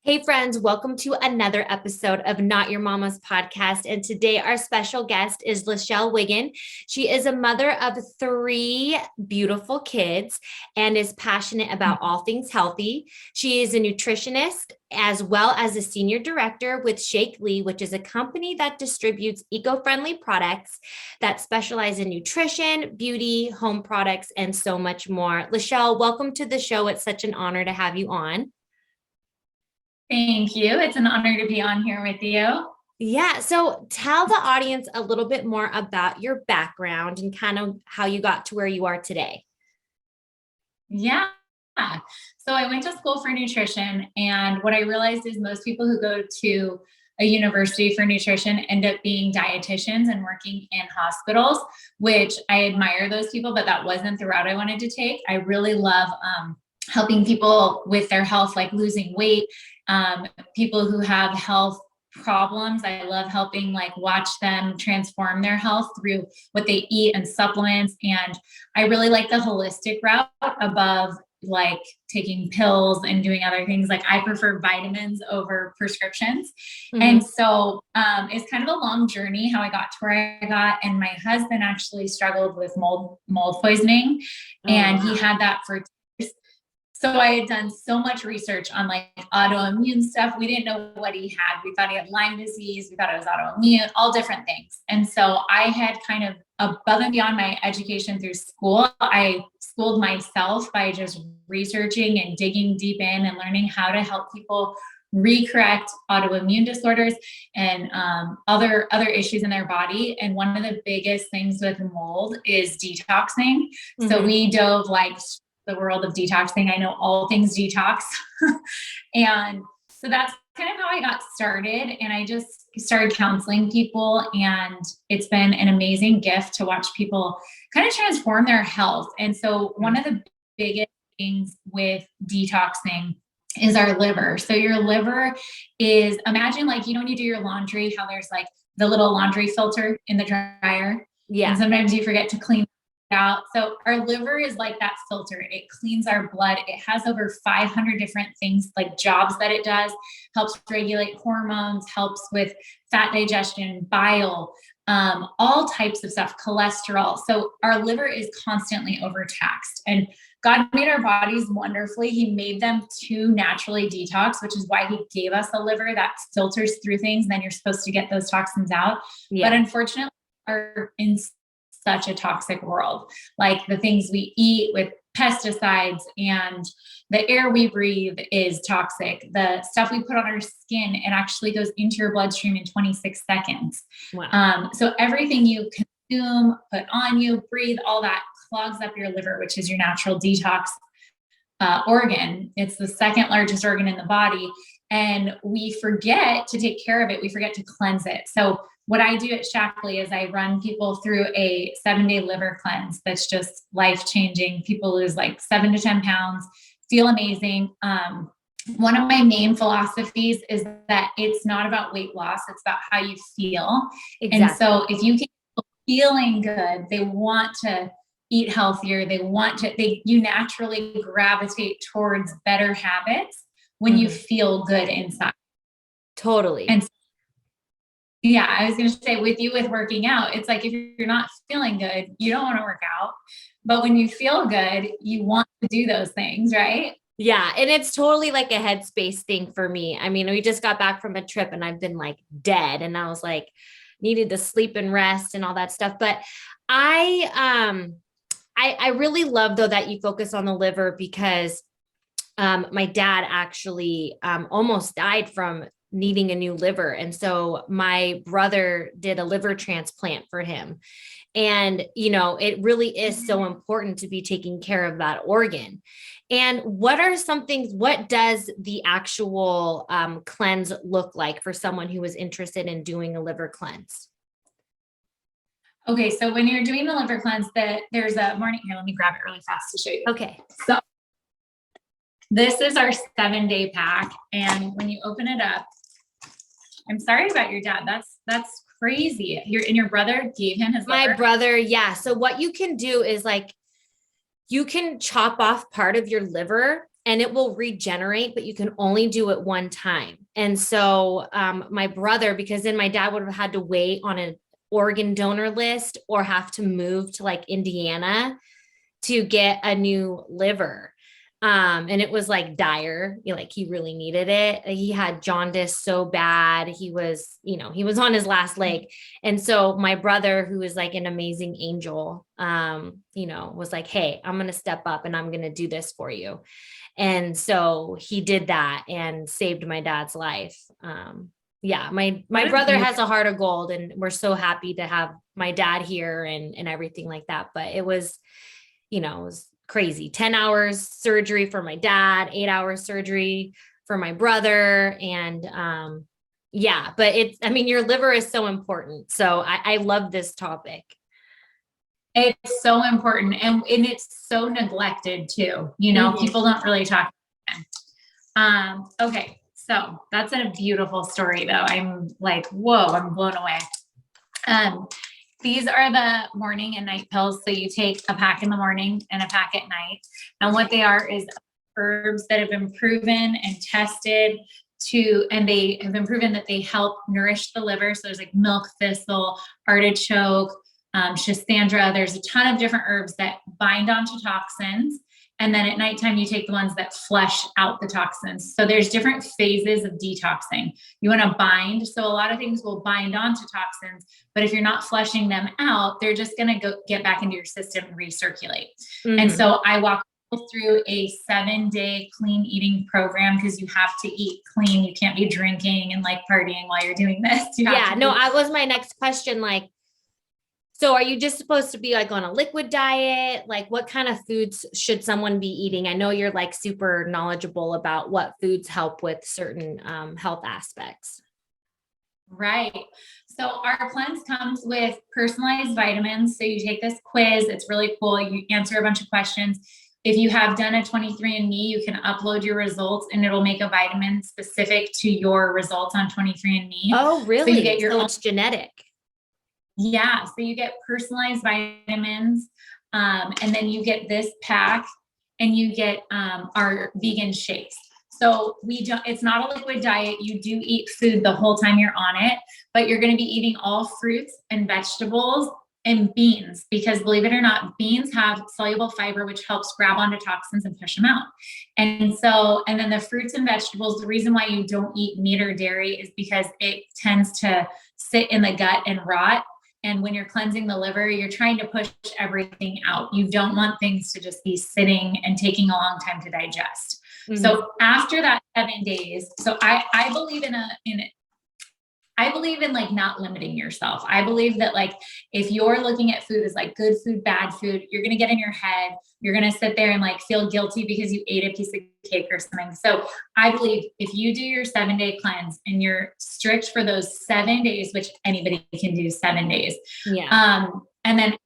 Hey friends, welcome to another episode of Not Your Mama's podcast. And today our special guest is Lishele Wigand. She is a mother of three beautiful kids and is passionate about all things healthy. She is a nutritionist as well as a senior director with Shaklee, which is a company that distributes eco-friendly products that specialize in nutrition, beauty, home products, and so much more. Lishele, welcome to the show. It's such an honor to have you on. Thank you. It's an honor to be on here with you. Yeah. So tell the audience a little bit more about your background and kind of how you got to where you are today. Yeah. So I went to school for nutrition, and what I realized is most people who go to a university for nutrition end up being dietitians and working in hospitals, which I admire those people, but that wasn't the route I wanted to take. I really love helping people with their health, like losing weight, people who have health problems. I love helping watch them transform their health through what they eat and supplements. And I really like the holistic route above taking pills and doing other things. Like I prefer vitamins over prescriptions. Mm-hmm. And so it's kind of a long journey how I got to where I got. And my husband actually struggled with mold poisoning. And he had that for years. So I had done so much research on autoimmune stuff. We didn't know what he had. We thought he had Lyme disease. We thought it was autoimmune, all different things. And so I had kind of above and beyond my education through school, I schooled myself by just researching and digging deep in and learning how to help people recorrect autoimmune disorders and other issues in their body. And one of the biggest things with mold is detoxing. Mm-hmm. So we dove the world of detoxing. I know all things detox. And so that's kind of how I got started. And I just started counseling people, and it's been an amazing gift to watch people kind of transform their health. And so one of the biggest things with detoxing is our liver. So your liver is, imagine when you do your laundry, how there's the little laundry filter in the dryer. Yeah. And sometimes you forget to clean out. So our liver is like that filter. It cleans our blood. It has over 500 different things, jobs that it does, helps regulate hormones, helps with fat digestion, bile, all types of stuff, cholesterol. So our liver is constantly overtaxed, and God made our bodies wonderfully. He made them to naturally detox, which is why he gave us a liver that filters through things. And then you're supposed to get those toxins out. Yeah. But unfortunately, are in such a toxic world. The things we eat with pesticides and the air we breathe is toxic. The stuff we put on our skin, it actually goes into your bloodstream in 26 seconds. Wow. So everything you consume, put on you, breathe, all that clogs up your liver, which is your natural detox organ. It's the second largest organ in the body. And we forget to take care of it. We forget to cleanse it. So what I do at Shaklee is I run people through a 7-day liver cleanse that's just life-changing. People lose 7 to 10 pounds, feel amazing. One of my main philosophies is that it's not about weight loss. It's about how you feel. Exactly. And so if you keep feeling good, they want to eat healthier. You naturally gravitate towards better habits when you feel good inside. Totally. And yeah, I was going to say with working out, it's if you're not feeling good, you don't want to work out. But when you feel good, you want to do those things, right? Yeah. And it's totally a headspace thing for me. I mean, we just got back from a trip and I've been dead, and I was needed to sleep and rest and all that stuff. But I really love though that you focus on the liver, because my dad actually almost died from needing a new liver. And so my brother did a liver transplant for him. And, it really is so important to be taking care of that organ. And what does the actual cleanse look like for someone who is interested in doing a liver cleanse? Okay. So when you're doing the liver cleanse, there's a morning here. Let me grab it really fast to show you. Okay. So this is our 7-day pack. And when you open it up, I'm sorry about your dad. That's crazy. Your brother gave him his liver? My brother. Yeah. So what you can do is you can chop off part of your liver and it will regenerate, but you can only do it one time. And so my brother, because then my dad would have had to wait on an organ donor list or have to move to like Indiana to get a new liver. And it was like dire, like he really needed it. He had jaundice so bad. He was, he was on his last leg. And so my brother, who is like an amazing angel, was like, hey, I'm going to step up and I'm going to do this for you. And so he did that and saved my dad's life. Yeah, my brother has a heart of gold, and we're so happy to have my dad here and everything like that. But it was crazy. 10 hours surgery for my dad, 8 hours surgery for my brother. And yeah, but your liver is so important. So I love this topic. It's so important. And it's so neglected too. People don't really talk about it. Okay. So that's a beautiful story though. I'm like, whoa, I'm blown away. These are the morning and night pills. So you take a pack in the morning and a pack at night. And what they are is herbs that have been proven and tested and they have been proven that they help nourish the liver. So there's like milk thistle, artichoke, schisandra. There's a ton of different herbs that bind onto toxins. And then at nighttime, you take the ones that flush out the toxins. So there's different phases of detoxing. You want to bind. So a lot of things will bind onto toxins, but if you're not flushing them out, they're just going to get back into your system and recirculate. Mm-hmm. And so I walk through a 7-day clean eating program because you have to eat clean. You can't be drinking and like partying while you're doing this. I was my next question. So are you just supposed to be like on a liquid diet? Like what kind of foods should someone be eating? I know you're like super knowledgeable about what foods help with certain health aspects. Right. So our cleanse comes with personalized vitamins. So you take this quiz. It's really cool. You answer a bunch of questions. If you have done a 23andMe, you can upload your results and it'll make a vitamin specific to your results on 23andMe. Oh, really? So you get so it's genetic. Yeah. So you get personalized vitamins. And then you get this pack and you get our vegan shakes. So it's not a liquid diet. You do eat food the whole time you're on it, but you're going to be eating all fruits and vegetables and beans, because believe it or not, beans have soluble fiber, which helps grab onto toxins and push them out. And then the fruits and vegetables, the reason why you don't eat meat or dairy is because it tends to sit in the gut and rot. And when you're cleansing the liver, you're trying to push everything out. You don't want things to just be sitting and taking a long time to digest. Mm-hmm. So after that 7 days, so I believe I believe in like not limiting yourself. I believe that like, if you're looking at food as like good food, bad food, you're going to get in your head. You're going to sit there and like feel guilty because you ate a piece of cake or something. So I believe if you do your 7-day cleanse and you're strict for those 7 days, which anybody can do 7 days. Yeah. And then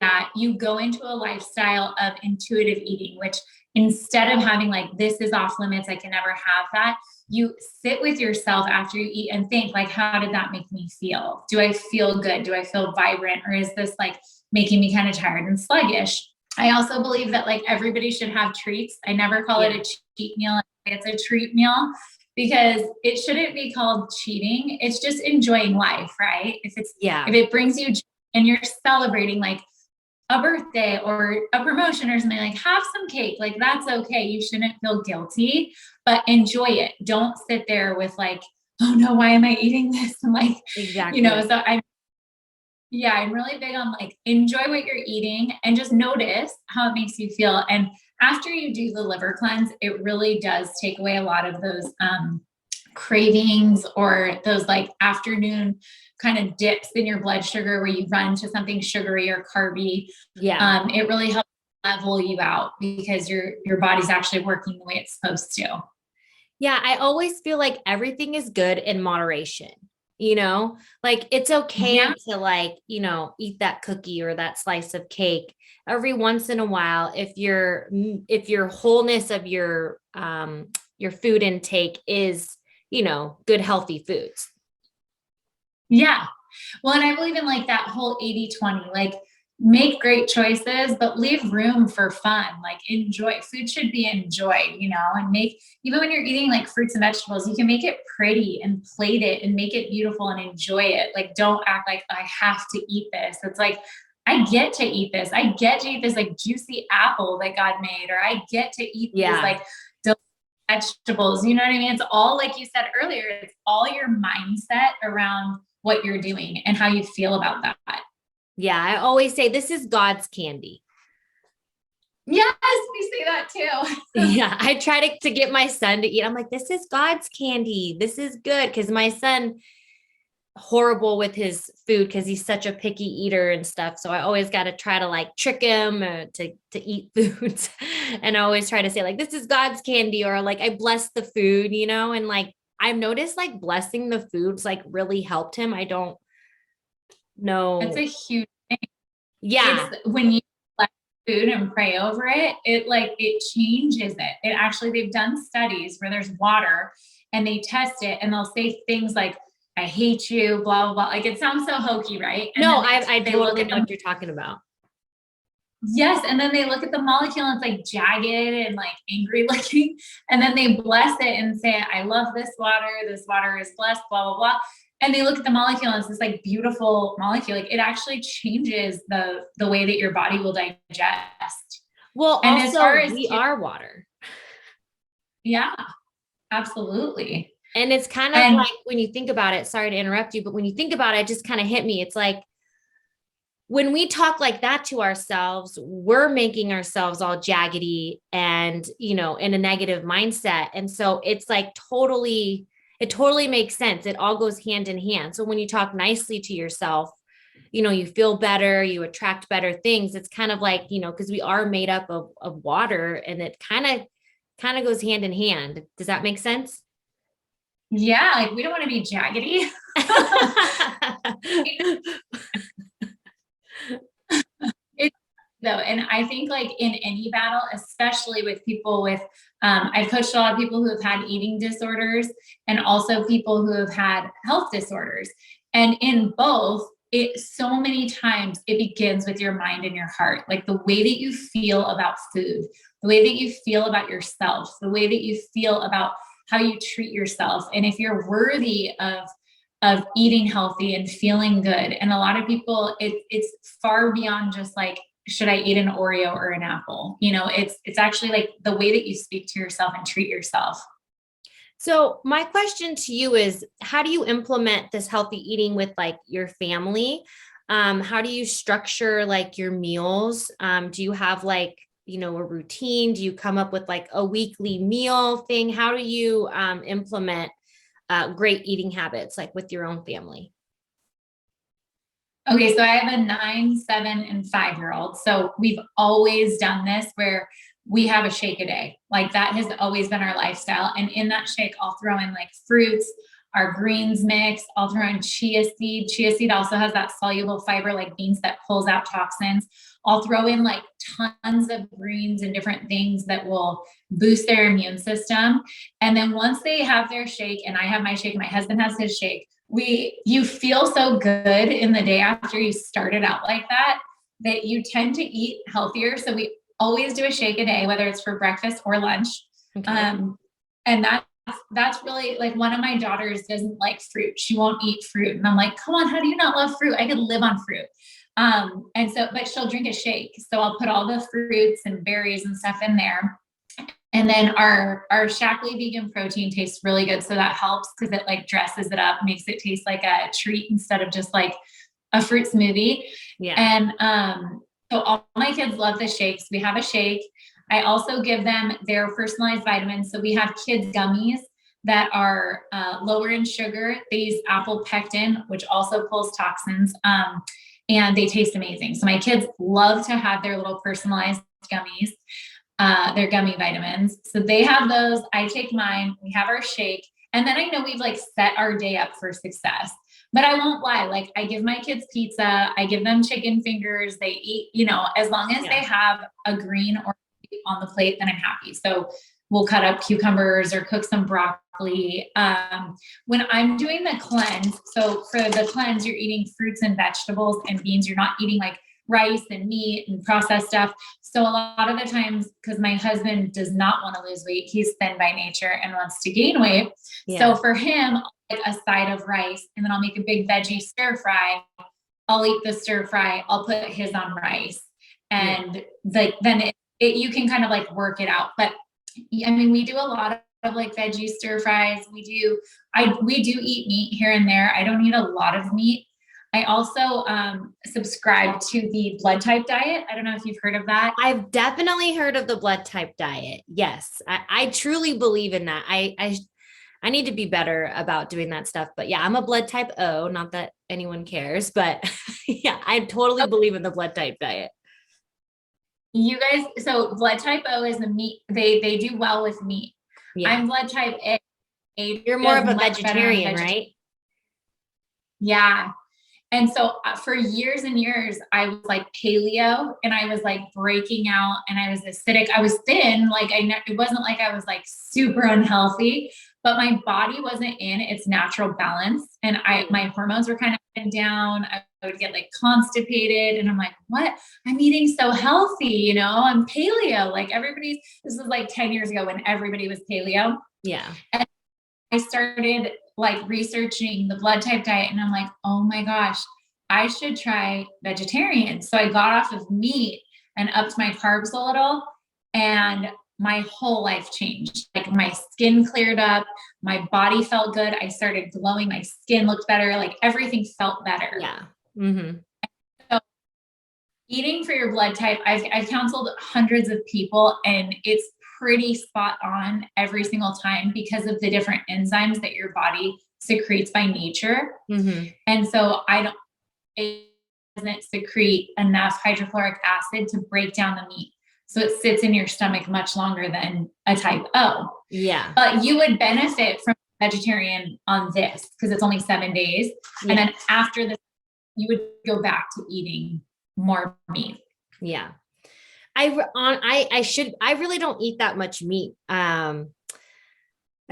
that you go into a lifestyle of intuitive eating, which instead of having like, this is off limits, I can never have that. You sit with yourself after you eat and think like, how did that make me feel? Do I feel good? Do I feel vibrant? Or is this like making me kind of tired and sluggish? I also believe that like everybody should have treats. I never call it a cheat meal. It's a treat meal because it shouldn't be called cheating. It's just enjoying life, right? If it brings you joy and you're celebrating like a birthday or a promotion or something, like have some cake, like that's okay. You shouldn't feel guilty, but enjoy it. Don't sit there with like, oh no, why am I eating this? And like, exactly. So I'm really big on like, enjoy what you're eating and just notice how it makes you feel. And after you do the liver cleanse, it really does take away a lot of those cravings or those like afternoon kind of dips in your blood sugar where you run to something sugary or carby. Yeah. It really helps level you out because your body's actually working the way it's supposed to. Yeah. I always feel like everything is good in moderation, like it's okay to like, eat that cookie or that slice of cake every once in a while. If your wholeness of your food intake is, good, healthy foods. Yeah. Well, and I believe in like that whole 80-20, like make great choices, but leave room for fun. Like enjoy. Food should be enjoyed, and even when you're eating like fruits and vegetables, you can make it pretty and plate it and make it beautiful and enjoy it. Like, don't act like I have to eat this. It's like, I get to eat this. I get to eat this like juicy apple that God made, or I get to eat these like vegetables. You know what I mean? It's all, like you said earlier, it's all your mindset around what you're doing and how you feel about that. Yeah. I always say this is God's candy. Yes, we say that too. Yeah. I try to get my son to eat. I'm like, this is God's candy. This is good. Cause my son, horrible with his food because he's such a picky eater and stuff. So I always got to try to like trick him to eat foods. And I always try to say like, this is God's candy, or like, I bless the food, and like, I've noticed like blessing the foods like really helped him. I don't know. It's a huge thing. Yeah. It's when you bless food and pray over it, it changes it. It actually, they've done studies where there's water and they test it and they'll say things like, I hate you, blah, blah, blah. Like, it sounds so hokey, right? And no, I totally know what you're talking about. Yes. And then they look at the molecule and it's like jagged and like angry looking. And then they bless it and say, I love this water. This water is blessed, blah, blah, blah. And they look at the molecule and it's this like beautiful molecule. Like, it actually changes the way that your body will digest. Well, and also as far as we are water. Yeah, absolutely. And it's kind of like, when you think about it, sorry to interrupt you, but when you think about it, it just kind of hit me. It's like, when we talk like that to ourselves, we're making ourselves all jaggedy and, in a negative mindset. And so it's like it totally makes sense. It all goes hand in hand. So when you talk nicely to yourself, you feel better, you attract better things. It's kind of like, because we are made up of water, and it kind of goes hand in hand. Does that make sense? Yeah. Like, we don't want to be jaggedy. Though. And I think like in any battle, especially with people with, I've coached a lot of people who have had eating disorders and also people who have had health disorders. And in both, so many times it begins with your mind and your heart, like the way that you feel about food, the way that you feel about yourself, the way that you feel about how you treat yourself. And if you're worthy of eating healthy and feeling good. And a lot of people, it's far beyond just like, should I eat an Oreo or an apple? It's actually like the way that you speak to yourself and treat yourself. So my question to you is, how do you implement this healthy eating with like your family? How do you structure like your meals? Do you have like, a routine? Do you come up with like a weekly meal thing? How do you implement great eating habits like with your own family? Okay, so I have a 9, 7, and 5-year-old. So we've always done this where we have a shake a day. Like, that has always been our lifestyle. And in that shake, I'll throw in like fruits, our greens mix. I'll throw in chia seed. Chia seed also has that soluble fiber like beans that pulls out toxins. I'll throw in like tons of greens and different things that will boost their immune system. And then once they have their shake, and I have my shake, and my husband has his shake, you feel so good in the day after you started out like that you tend to eat healthier. So we always do a shake a day, whether it's for breakfast or lunch. Okay. And that's really like, one of my daughters doesn't like fruit. She won't eat fruit. And I'm like, come on, how do you not love fruit? I could live on fruit. But she'll drink a shake. So I'll put all the fruits and berries and stuff in there. And then our Shaklee vegan protein tastes really good. So that helps because it like dresses it up, makes it taste like a treat instead of just like a fruit smoothie. Yeah. And so all my kids love the shakes. We have a shake. I also give them their personalized vitamins. So we have kids gummies that are lower in sugar. They use apple pectin, which also pulls toxins. And they taste amazing. So my kids love to have their little personalized gummies. Their gummy vitamins. So they have those. I take mine. We have our shake. And then I know we've like set our day up for success. But I won't lie. Like, I give my kids pizza. I give them chicken fingers. They eat, as long as they have a green or on the plate, then I'm happy. So we'll cut up cucumbers or cook some broccoli. When I'm doing the cleanse, so for the cleanse, you're eating fruits and vegetables and beans. You're not eating like rice and meat and processed stuff. So a lot of the times, because my husband does not want to lose weight, he's thin by nature and wants to gain weight. So for him, I'll make a side of rice, and then I'll make a big veggie stir fry. I'll eat the stir fry. I'll put his on rice, and then you can kind of like work it out. But I mean, we do a lot of like veggie stir fries. We do eat meat here and there. I don't eat a lot of meat. I also subscribe to the blood type diet. I don't know if you've heard of that. I've definitely heard of the blood type diet. Yes, I truly believe in that. I need to be better about doing that stuff. But yeah, I'm a blood type O, not that anyone cares, but yeah, I totally believe in the blood type diet. You guys, so blood type O is the meat. They do well with meat. Yeah. I'm blood type A. You're more of a vegetarian, right? Yeah. And so for years and years, I was like paleo, and I was like breaking out, and I was acidic. I was thin. Like it wasn't like I was like super unhealthy, but my body wasn't in its natural balance. And my hormones were kind of up and down. I would get like constipated, and I'm like, what? I'm eating so healthy. I'm paleo. Like this was like 10 years ago when everybody was paleo. Yeah. And I started like researching the blood type diet, and I'm like, oh my gosh, I should try vegetarian. So I got off of meat and upped my carbs a little, and my whole life changed. Like my skin cleared up, my body felt good. I started glowing. My skin looked better. Like everything felt better. Yeah. Mm-hmm. So eating for your blood type, I've counseled hundreds of people, and it's pretty spot on every single time because of the different enzymes that your body secretes by nature. Mm-hmm. And so it doesn't secrete enough hydrochloric acid to break down the meat. So it sits in your stomach much longer than a type O. Yeah. But you would benefit from vegetarian on this because it's only 7 days. Yeah. And then after this, you would go back to eating more meat. Yeah. I really don't eat that much meat. I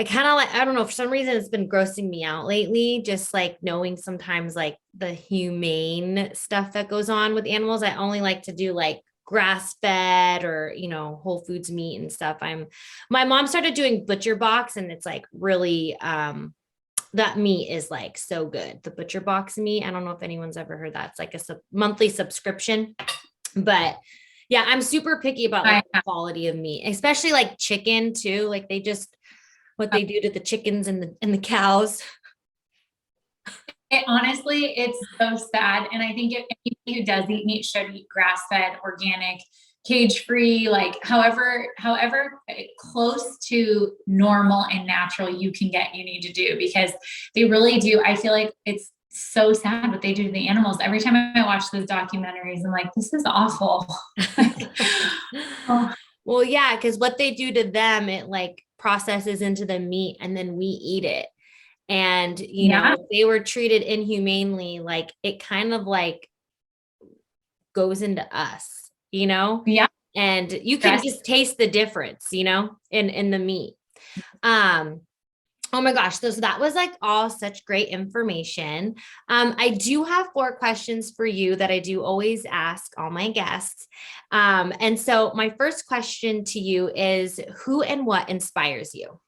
kind of like, I don't know, for some reason it's been grossing me out lately. Just like knowing sometimes like the humane stuff that goes on with animals. I only like to do like grass fed or, Whole Foods meat and stuff. My mom started doing Butcher Box, and it's like really, that meat is like so good. The Butcher Box meat. I don't know if anyone's ever heard that. It's like a monthly subscription, but yeah, I'm super picky about like the quality of meat, especially like chicken too. Like what they do to the chickens and the cows. Honestly, it's so sad. And I think anybody who does eat meat should eat grass-fed, organic, cage-free, like however close to normal and natural you can get, you need to do, because they really do. I feel like it's so sad what they do to the animals. Every time I watch those documentaries, I'm like, this is awful. Well, yeah, because what they do to them, it like processes into the meat, and then we eat it. And, if they were treated inhumanely, like it kind of like goes into us, Yeah. And you can just taste the difference, in the meat. Oh my gosh. So that was like all such great information. I do have 4 questions for you that I do always ask all my guests. And so my first question to you is, who and what inspires you?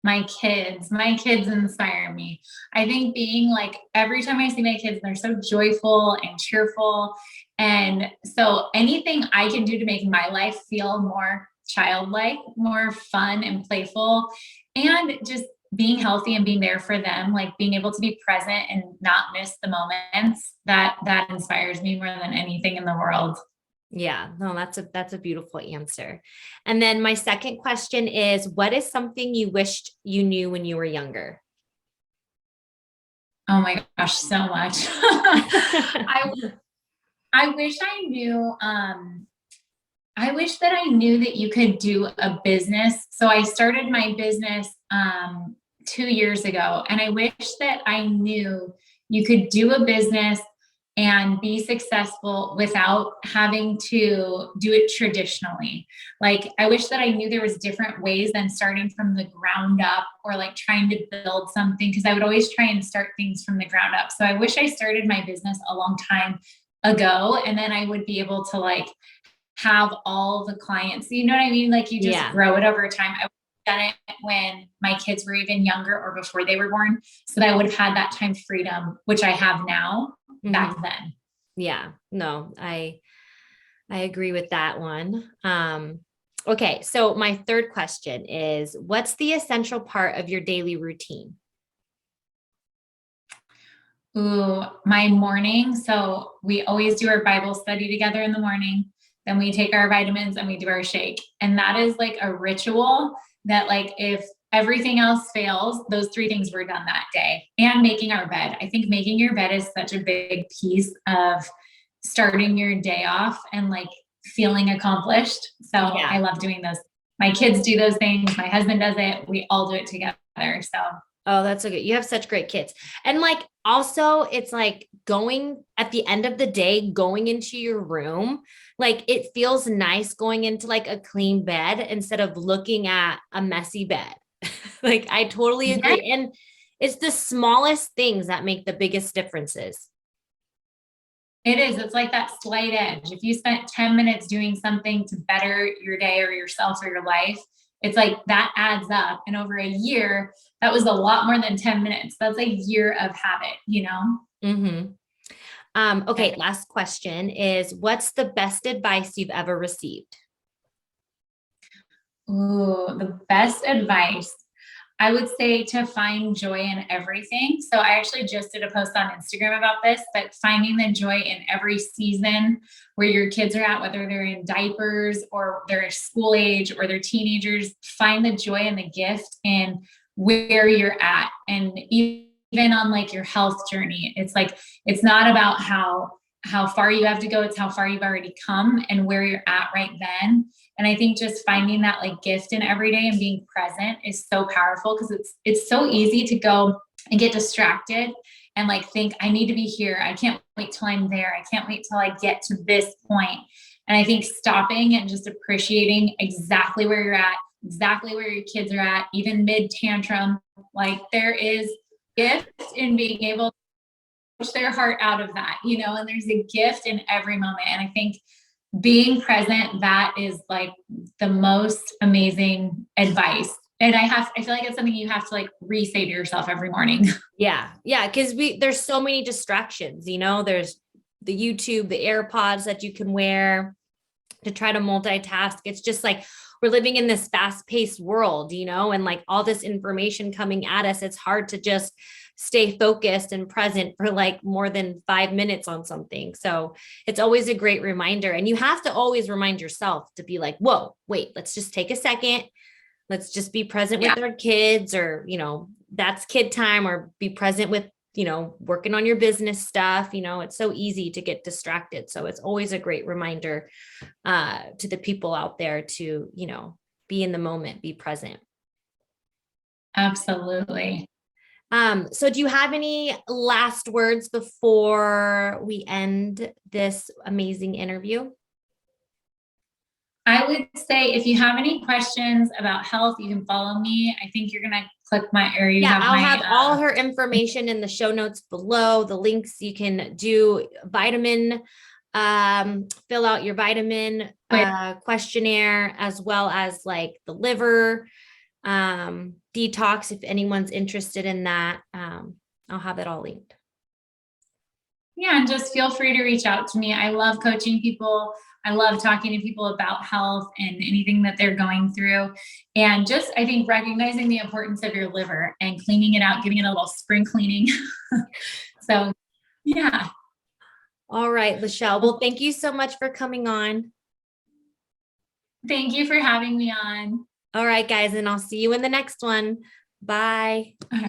My kids inspire me. I think being like, every time I see my kids, they're so joyful and cheerful. And so anything I can do to make my life feel more childlike, more fun and playful, and just being healthy and being there for them, like being able to be present and not miss the moments, that inspires me more than anything in the world. Yeah, no, that's a beautiful answer. And then my second question is, what is something you wished you knew when you were younger? Oh my gosh, so much. I wish I knew, I wish that I knew that you could do a business. So I started my business 2 years ago, and I wish that I knew you could do a business and be successful without having to do it traditionally. Like, I wish that I knew there was different ways than starting from the ground up or like trying to build something, because I would always try and start things from the ground up. So I wish I started my business a long time ago, and then I would be able to like have all the clients, you know what I mean? Like, you just grow it over time. I done it when my kids were even younger or before they were born, so that I would have had that time freedom, which I have now, back then. Yeah, no, I agree with that one. Okay. So my third question is, what's the essential part of your daily routine? Ooh, my morning. So we always do our Bible study together in the morning. Then we take our vitamins and we do our shake. And that is like a ritual that, like, if everything else fails, those three things were done that day. And making our bed. I think making your bed is such a big piece of starting your day off and like feeling accomplished. So I love doing those. My kids do those things. My husband does it. We all do it together. So oh, that's so good. You have such great kids. And like, also it's like going at the end of the day, going into your room, like it feels nice going into like a clean bed instead of looking at a messy bed. Like, I totally agree. Yeah. And it's the smallest things that make the biggest differences. It is. It's like that slight edge. If you spent 10 minutes doing something to better your day or yourself or your life, it's like that adds up. And over a year, that was a lot more than 10 minutes. That's a year of habit, you know? Okay. Last question is, what's the best advice you've ever received? Ooh, the best advice. I would say to find joy in everything. So I actually just did a post on Instagram about this, but finding the joy in every season where your kids are at, whether they're in diapers or they're school age or they're teenagers, find the joy and the gift in where you're at. And even on like your health journey, it's like, it's not about how far you have to go, it's how far you've already come and where you're at right then. And I think just finding that like gift in every day and being present is so powerful, because it's so easy to go and get distracted and like think, I need to be here. I can't wait till I'm there. I can't wait till I get to this point. And I think stopping and just appreciating exactly where you're at, exactly where your kids are at, even mid tantrum, like there is gift in being able to push their heart out of that, you know, and there's a gift in every moment. And I think being present, that is like the most amazing advice. And I feel like it's something you have to like re-say to yourself every morning. Yeah. Yeah. Cause there's so many distractions, you know, there's the YouTube, the AirPods that you can wear to try to multitask. It's just like, we're living in this fast paced world, you know, and like all this information coming at us, it's hard to just stay focused and present for like more than 5 minutes on something. So it's always a great reminder. And you have to always remind yourself to be like, whoa, wait, let's just take a second. Let's just be present with our kids, or, you know, that's kid time, or be present with, you know, working on your business stuff. You know, it's so easy to get distracted. So it's always a great reminder to the people out there to, you know, be in the moment, be present. Absolutely. So do you have any last words before we end this amazing interview? I would say if you have any questions about health, you can follow me. I think you're going to click I'll have all her information in the show notes below, the links. You can do vitamin, fill out your vitamin questionnaire, as well as like the liver detox, if anyone's interested in that. I'll have it all linked. Yeah, and just feel free to reach out to me. I love coaching people. I love talking to people about health and anything that they're going through. And just, I think, recognizing the importance of your liver and cleaning it out, giving it a little spring cleaning. So, yeah. All right, Lishele. Well, thank you so much for coming on. Thank you for having me on. All right, guys, and I'll see you in the next one. Bye. Bye.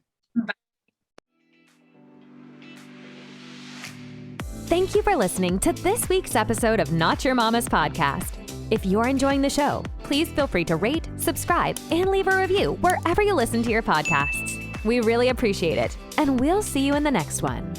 Thank you for listening to this week's episode of Not Your Mama's Podcast. If you're enjoying the show, please feel free to rate, subscribe, and leave a review wherever you listen to your podcasts. We really appreciate it, and we'll see you in the next one.